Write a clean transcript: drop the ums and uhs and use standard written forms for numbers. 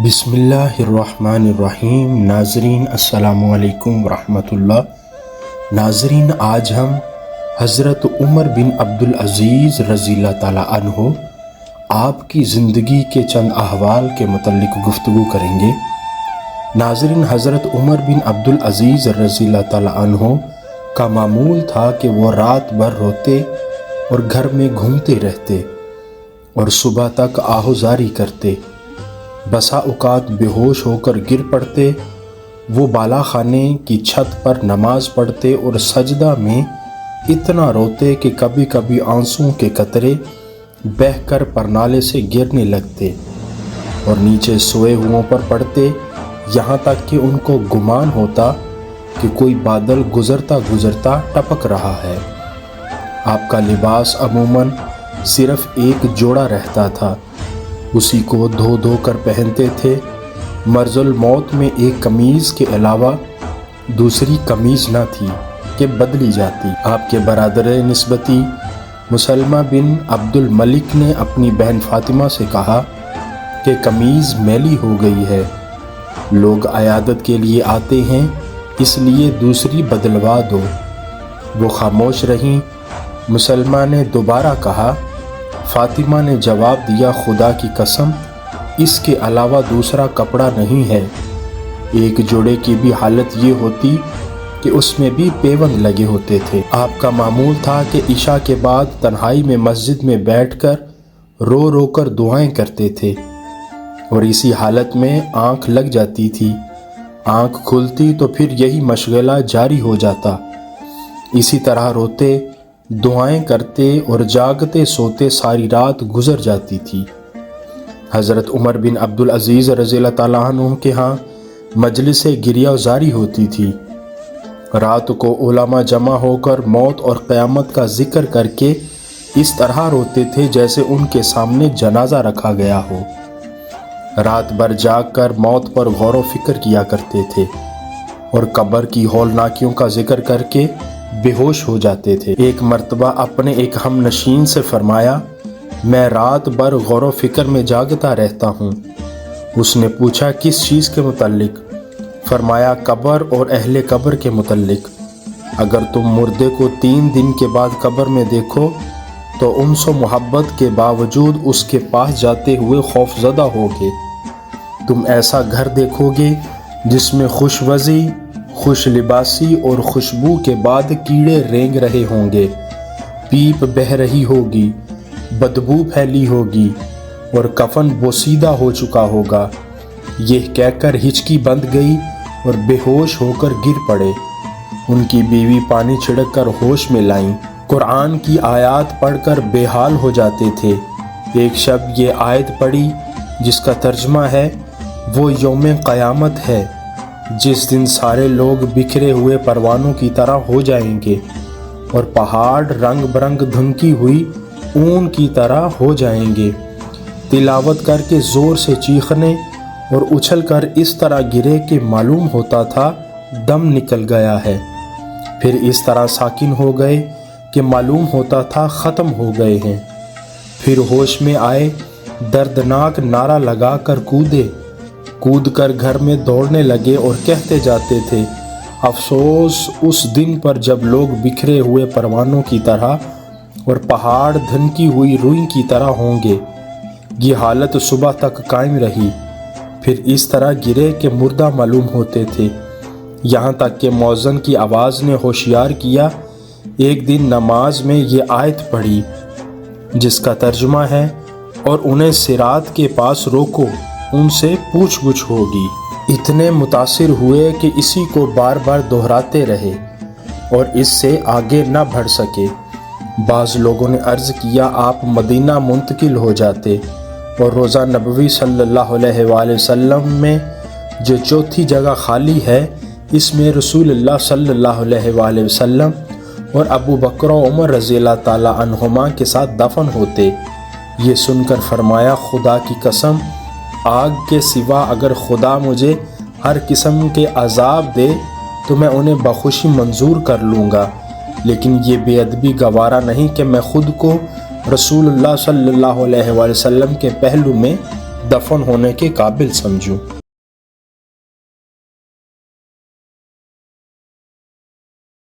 بسم اللہ الرحمن الرحیم۔ ناظرین السلام علیکم ورحمۃ اللہ۔ ناظرین، آج ہم حضرت عمر بن عبدالعزیز رضی اللہ تعالیٰ عنہ آپ کی زندگی کے چند احوال کے متعلق گفتگو کریں گے۔ ناظرین، حضرت عمر بن عبدالعزیز رضی اللہ تعالیٰ عنہ کا معمول تھا کہ وہ رات بھر روتے اور گھر میں گھومتے رہتے اور صبح تک آہوزاری کرتے۔ بسا اوقات بے ہوش ہو کر گر پڑتے۔ وہ بالا خانے کی چھت پر نماز پڑھتے اور سجدہ میں اتنا روتے کہ کبھی کبھی آنسوں کے قطرے بہہ کر پرنالے سے گرنے لگتے اور نیچے سوئے ہوں پر پڑتے، یہاں تک کہ ان کو گمان ہوتا کہ کوئی بادل گزرتا گزرتا ٹپک رہا ہے۔ آپ کا لباس عموماً صرف ایک جوڑا رہتا تھا، اسی کو دھو دھو کر پہنتے تھے۔ مرض الموت میں ایک قمیض کے علاوہ دوسری قمیض نہ تھی کہ بدلی جاتی۔ آپ کے برادر نسبتی مسلمہ بن عبد الملک نے اپنی بہن فاطمہ سے کہا کہ قمیض میلی ہو گئی ہے، لوگ عیادت کے لیے آتے ہیں، اس لیے دوسری بدلوا دو۔ وہ خاموش رہیں۔ مسلمہ نے دوبارہ کہا۔ فاطمہ نے جواب دیا، خدا کی قسم، اس کے علاوہ دوسرا کپڑا نہیں ہے۔ ایک جوڑے کی بھی حالت یہ ہوتی کہ اس میں بھی پیوند لگے ہوتے تھے۔ آپ کا معمول تھا کہ عشاء کے بعد تنہائی میں مسجد میں بیٹھ کر رو رو کر دعائیں کرتے تھے اور اسی حالت میں آنکھ لگ جاتی تھی۔ آنکھ کھلتی تو پھر یہی مشغلہ جاری ہو جاتا۔ اسی طرح روتے، دعائیں کرتے اور جاگتے سوتے ساری رات گزر جاتی تھی۔ حضرت عمر بن عبدالعزیز رضی اللہ تعالیٰ عنہ کے ہاں مجلس گریہ زاری ہوتی تھی۔ رات کو علماء جمع ہو کر موت اور قیامت کا ذکر کر کے اس طرح روتے تھے جیسے ان کے سامنے جنازہ رکھا گیا ہو۔ رات بھر جاگ کر موت پر غور و فکر کیا کرتے تھے اور قبر کی ہولناکیوں کا ذکر کر کے بے ہوش ہو جاتے تھے۔ ایک مرتبہ اپنے ایک ہم نشین سے فرمایا، میں رات بھر غور و فکر میں جاگتا رہتا ہوں۔ اس نے پوچھا، کس چیز کے متعلق؟ فرمایا، قبر اور اہل قبر کے متعلق۔ اگر تم مردے کو 3 دن کے بعد قبر میں دیکھو تو انس و محبت کے باوجود اس کے پاس جاتے ہوئے خوف زدہ ہوگے۔ تم ایسا گھر دیکھو گے جس میں خوش وضعی، خوش لباسی اور خوشبو کے بعد کیڑے رینگ رہے ہوں گے، پیپ بہہ رہی ہوگی، بدبو پھیلی ہوگی اور کفن بوسیدہ ہو چکا ہوگا۔ یہ کہہ کر ہچکی بند گئی اور بے ہوش ہو کر گر پڑے۔ ان کی بیوی پانی چھڑک کر ہوش میں لائیں، قرآن کی آیات پڑھ کر بے حال ہو جاتے تھے۔ ایک شب یہ آیت پڑھی جس کا ترجمہ ہے، وہ یوم قیامت ہے جس دن سارے لوگ بکھرے ہوئے پروانوں کی طرح ہو جائیں گے اور پہاڑ رنگ برنگ دھنکی ہوئی اون کی طرح ہو جائیں گے۔ تلاوت کر کے زور سے چیخنے اور اچھل کر اس طرح گرے کہ معلوم ہوتا تھا دم نکل گیا ہے، پھر اس طرح ساکن ہو گئے کہ معلوم ہوتا تھا ختم ہو گئے ہیں، پھر ہوش میں آئے، دردناک نعرہ لگا کر کود کر گھر میں دوڑنے لگے اور کہتے جاتے تھے، افسوس اس دن پر جب لوگ بکھرے ہوئے پروانوں کی طرح اور پہاڑ دھنکی ہوئی روئی کی طرح ہوں گے۔ یہ حالت صبح تک قائم رہی، پھر اس طرح گرے کہ مردہ معلوم ہوتے تھے، یہاں تک کہ مؤذن کی آواز نے ہوشیار کیا۔ ایک دن نماز میں یہ آیت پڑھی جس کا ترجمہ ہے، اور انہیں صراط کے پاس روکو، ان سے پوچھ گچھ ہوگی۔ اتنے متاثر ہوئے کہ اسی کو بار بار دہراتے رہے اور اس سے آگے نہ بڑھ سکے۔ بعض لوگوں نے عرض کیا، آپ مدینہ منتقل ہو جاتے اور روضہ نبوی صلی اللہ علیہ وآلہ وسلم میں جو چوتھی جگہ خالی ہے، اس میں رسول اللہ صلی اللہ علیہ وآلہ وسلم اور ابو بکر و عمر رضی اللہ تعالیٰ عنہما کے ساتھ دفن ہوتے۔ یہ سن کر فرمایا، خدا کی قسم، آگ کے سوا اگر خدا مجھے ہر قسم کے عذاب دے تو میں انہیں بخوشی منظور کر لوں گا، لیکن یہ بے ادبی گوارا نہیں کہ میں خود کو رسول اللہ صلی اللہ علیہ وآلہ وسلم کے پہلو میں دفن ہونے کے قابل سمجھوں۔